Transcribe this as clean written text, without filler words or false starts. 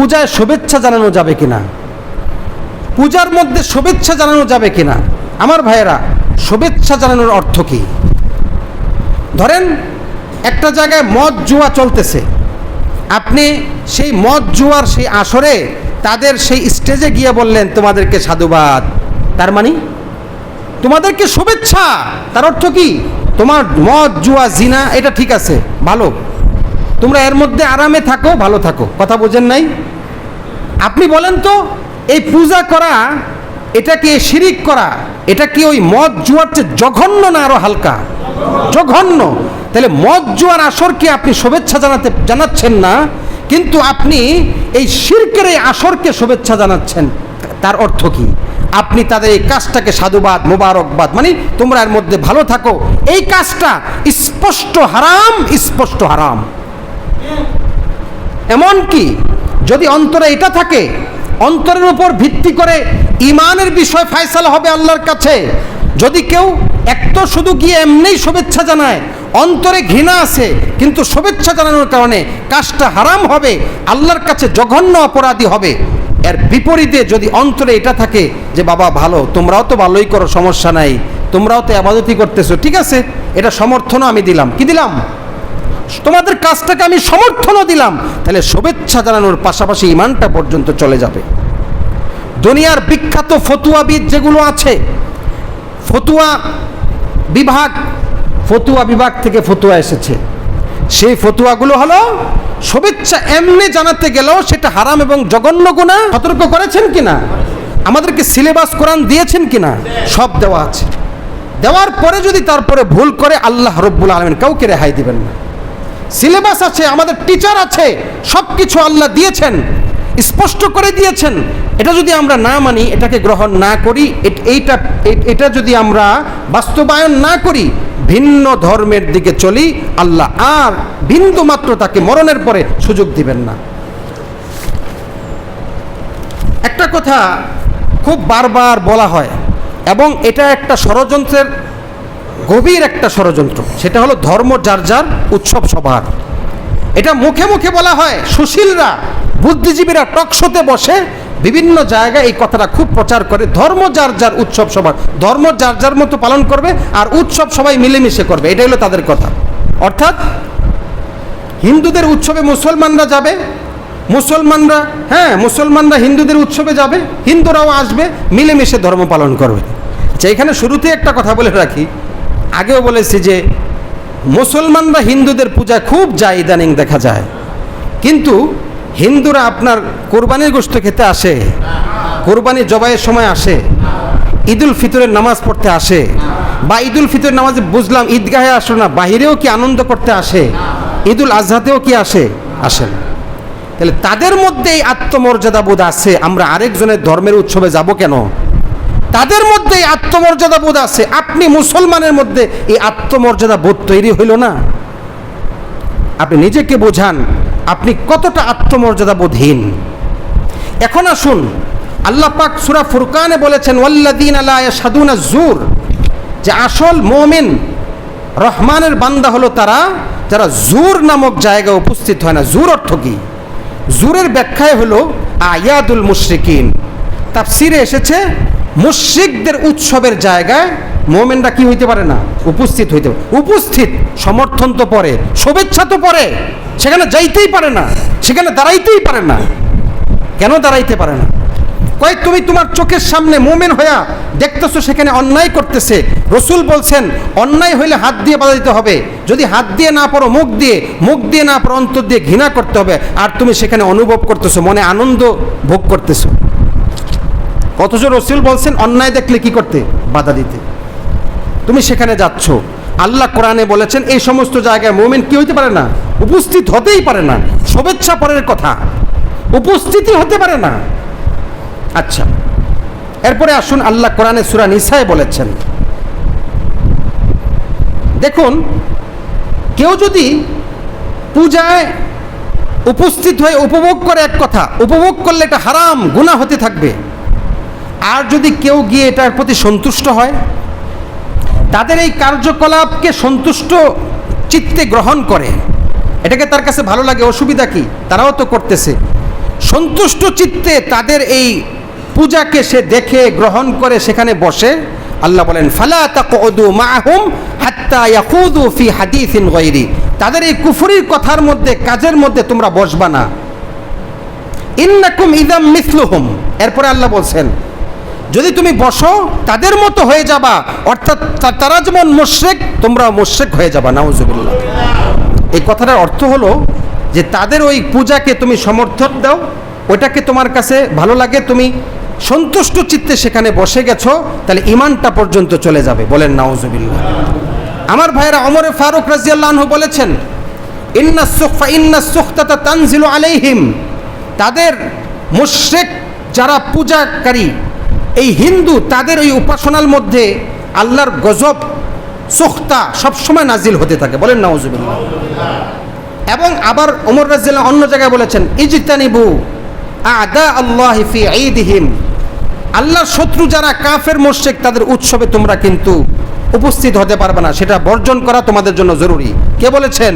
পূজায় শুভেচ্ছা জানানো যাবে কিনা, পূজার মধ্যে শুভেচ্ছা জানানো যাবে কিনা। আমার ভাইয়েরা, শুভেচ্ছা জানানোর অর্থ কি? ধরেন একটা জায়গায় মদ জুয়া চলতেছে, আপনি সেই মদ জুয়ার সেই আসরে তাদের সেই স্টেজে গিয়ে বললেন তোমাদেরকে সাধুবাদ, তার মানে তোমাদেরকে শুভেচ্ছা। তার অর্থ কি? তোমার মদ জুয়া জিনা এটা ঠিক আছে, ভালো, তোমরা এর মধ্যে আরামে থাকো, ভালো থাকো। কথা বোঝেন নাই? আপনি বলেন তো, এই পূজা করা, এটা কি শিরিক করা, এটা কি ওই মদ জুয়ার চেয়ে জঘন্য না আরো হালকা? জঘন্য। তাহলে মদ জুয়ার আসরকে আপনি শুভেচ্ছা জানাচ্ছেন না, কিন্তু আপনি এই শিরকের এই আসরকে শুভেচ্ছা জানাচ্ছেন। তার অর্থ কি? আপনি তাদের এই কাজটাকে সাধুবাদ, মোবারকবাদ, মানে তোমরা এর মধ্যে ভালো থাকো। এই কাজটা স্পষ্ট হারাম, স্পষ্ট হারাম। এমন কি যদি অন্তরে এটা থাকে, অন্তরের উপর ভিত্তি করে ঈমানের বিষয় ফয়সালা হবে আল্লাহর কাছে। যদি কেউ একটু শুধু গিয়ে এমনিই শুভেচ্ছা জানায়, অন্তরে ঘৃণা আছে, কিন্তু শুভেচ্ছা জানানোর কারণে কাজটা হারাম হবে, আল্লাহর কাছে জঘন্য অপরাধী হবে। এর বিপরীতে যদি অন্তরে এটা থাকে যে বাবা ভালো, তোমরাও তো ভালোই করো, সমস্যা নাই, তোমরাও তো ইবাদতই করতেছো, ঠিক আছে, এটা সমর্থনও আমি দিলাম, কি দিলাম? তোমাদের কাজটাকে আমি সমর্থনও দিলাম, তাহলে শুভেচ্ছা জানানোর পাশাপাশি ঈমানটা পর্যন্ত চলে যাবে। দুনিয়ার বিখ্যাত ফতুয়াবিদ যেগুলো আছে, ফতুয়া বিভাগ থেকে ফতুয়া এসেছে, সেই ফতুয়াগুলো হলো শুভেচ্ছা এমনি জানাতে গেলেও সেটা হারাম এবং জঘন্য গুনাহ। সতর্ক করেছেন কিনা? আমাদেরকে সিলেবাস কোরআন দিয়েছেন কিনা? সব দেওয়া আছে। দেওয়ার পরে যদি তারপরে ভুল করে, আল্লাহ রব্বুল আলামিন কাউকে রেহাই দিবেন না। সিলেবাস আছে, আমাদের টিচার আছে, সব কিছু আল্লাহ দিয়েছেন, স্পষ্ট করে দিয়েছেন। এটা যদি আমরা না মানি, এটাকে গ্রহণ না করি, এটা যদি আমরা বাস্তবায়ন না করি, ভিন্ন ধর্মের দিকে চলি, আল্লাহ আর বিন্দু মাত্র তাকে মরণের পরে সুযোগ দিবেন না। একটা কথা খুব বারবার বলা হয়, এবং এটা একটা ষড়যন্ত্রের গভীর একটা ষড়যন্ত্র, সেটা হলো ধর্ম যার যার, উৎসব সবার। এটা মুখে মুখে বলা হয়, সুশীলরা, বুদ্ধিজীবীরা টকশোতে বসে বিভিন্ন জায়গায় এই কথাটা খুব প্রচার করে, ধর্ম যার যার, উৎসব সবার, ধর্ম যার যার মতো পালন করবে আর উৎসব সবাই মিলেমিশে করবে, এটাই হলো তাদের কথা। অর্থাৎ হিন্দুদের উৎসবে মুসলমানরা যাবে, মুসলমানরা হিন্দুদের উৎসবে যাবে, হিন্দুরাও আসবে, মিলেমিশে ধর্ম পালন করবে। আচ্ছা, এখানে শুরুতে একটা কথা বলে রাখি, আগেও বলেছি যে মুসলমানরা হিন্দুদের পূজা খুব যায়, ইদানিং দেখা যায়, কিন্তু হিন্দুরা আপনার কোরবানির গোশত খেতে আসে, কোরবানি জবাইয়ের সময় আসে, ঈদুল ফিতরের নামাজ পড়তে আসে, বা ঈদুল ফিতরের নামাজে বুঝলাম ঈদগাহে আসলো না, বাহিরেও কি আনন্দ করতে আসে, ঈদুল আজহাতেও কি আসেন। তাহলে তাদের মধ্যে এই আত্মমর্যাদা বোধ আছে, আমরা আরেকজনের ধর্মের উৎসবে যাব কেন? তাদের মধ্যে এই আত্মমর্যাদা বোধ আছে, আপনি মুসলমানের মধ্যে এই আত্মমর্যাদা বোধ তৈরি হইল না। আপনি নিজেকে বোঝান আপনি কতটা আত্মমর্যাদা বোধহীন। এখন আসুন, আল্লাহ পাক সূরা ফুরকানে বলেছেন, ওয়াল্লাযীনা লা ইয়াশহাদুনা যুর, যে আসল মুমিন রহমানের বান্দা হলো তারা যারা জুর নামক জায়গায় উপস্থিত হয় না। জুর অর্থ কি? জুরের ব্যাখ্যায় হলো আয়াদুল মুশরিকিন। তাফসিরে এসেছে মুশরিকদের উৎসবের জায়গায় মুমিনরা কি হইতে পারে না? উপস্থিত হইতে পারে। উপস্থিত, সমর্থন তো পরে, শুভেচ্ছা তো পরে, সেখানে যাইতেই পারে না, সেখানে দাঁড়াইতেই পারে না। কেন দাঁড়াইতে পারে না? কয় তুমি তোমার চোখের সামনে মুমিন হইয়া দেখতেছো সেখানে অন্যায় করতেছে, রসুল বলছেন অন্যায় হইলে হাত দিয়ে বাধা দিতে হবে, যদি হাত দিয়ে না পারো মুখ দিয়ে না পারো অন্তর দিয়ে ঘৃণা করতে হবে, আর তুমি সেখানে অনুভব করতেছো, মনে আনন্দ ভোগ করতেছো। অথচ রসুল বলছেন অন্যায় দেখলে কি করতে? বাধা দিতে। তুমি সেখানে যাচ্ছ। আল্লাহ কোরআনে বলেছেন এই সমস্ত জায়গায় মুমিন কি হইতে পারে না? উপস্থিত হতেই পারে না। শুভেচ্ছা পরের কথা, উপস্থিতি হতে পারে না। আচ্ছা, এরপরে আসুন আল্লাহ কোরআনে সূরা নিসায় বলেছেন, দেখুন কেউ যদি পূজায় উপস্থিত হয়ে উপভোগ করে এক কথা, উপভোগ করলে এটা হারাম, গুনাহ হতে থাকবে। আর যদি কেউ গিয়ে এটার প্রতি সন্তুষ্ট হয়, তাদের এই কার্যকলাপকে সন্তুষ্ট চিত্তে গ্রহণ করে, এটাকে তার কাছে ভালো লাগে, অসুবিধা কি? তারাও তো করতেছে, সন্তুষ্ট চিত্তে তাদের এই পূজাকে সে দেখে গ্রহণ করে সেখানে বসে, আল্লাহ বলেন ফালা তাকউদু মাআহুম হাত্তা ইয়াখুযু ফি হাদিসিন গায়রি, তাদের এই কুফরির কথার মধ্যে কাজের মধ্যে তোমরা বসবা না। ইন্নাকুম ইযাম মিসলুহুম, এরপরে আল্লাহ বলছেন যদি তুমি বসো তাদের মতো হয়ে যাবা, অর্থাৎ তারা যেমন মুশরিক তোমরাও মুশরিক হয়ে যাবা। নাউজুবিল্লাহ। এই কথাটার অর্থ হলো যে তাদের ওই পূজাকে তুমি সমর্থন দাও, ওইটাকে তোমার কাছে ভালো লাগে, তুমি সন্তুষ্ট চিত্তে সেখানে বসে গেছো, তাহলে ঈমানটা পর্যন্ত চলে যাবে। বলেন নাউজুবিল্লাহ। আমার ভাইরা, ওমর ফারুক রাদিয়াল্লাহু আনহু বলেছেন ইন্নাস সুখতাতা তানজিলু আলাইহিম, তাদের মুশরিক যারা পূজাকারী এই হিন্দু, তাদের ওই উপাসনার মধ্যে আল্লাহর গজব সুখতা সবসময় নাজিল হতে থাকে। বলেন নাউজুবিল্লাহ। এবং আবার ওমর রাদিয়াল্লাহু অন্য জায়গায় বলেছেন ইজতানিবু আ'দা আল্লাহি ফি ঈদিহিম, আল্লাহর শত্রু যারা কাফের মুশরিক তাদের উৎসবে তোমরা কিন্তু উপস্থিত হতে পারবে না, সেটা বর্জন করা তোমাদের জন্য জরুরি। কে বলেছেন?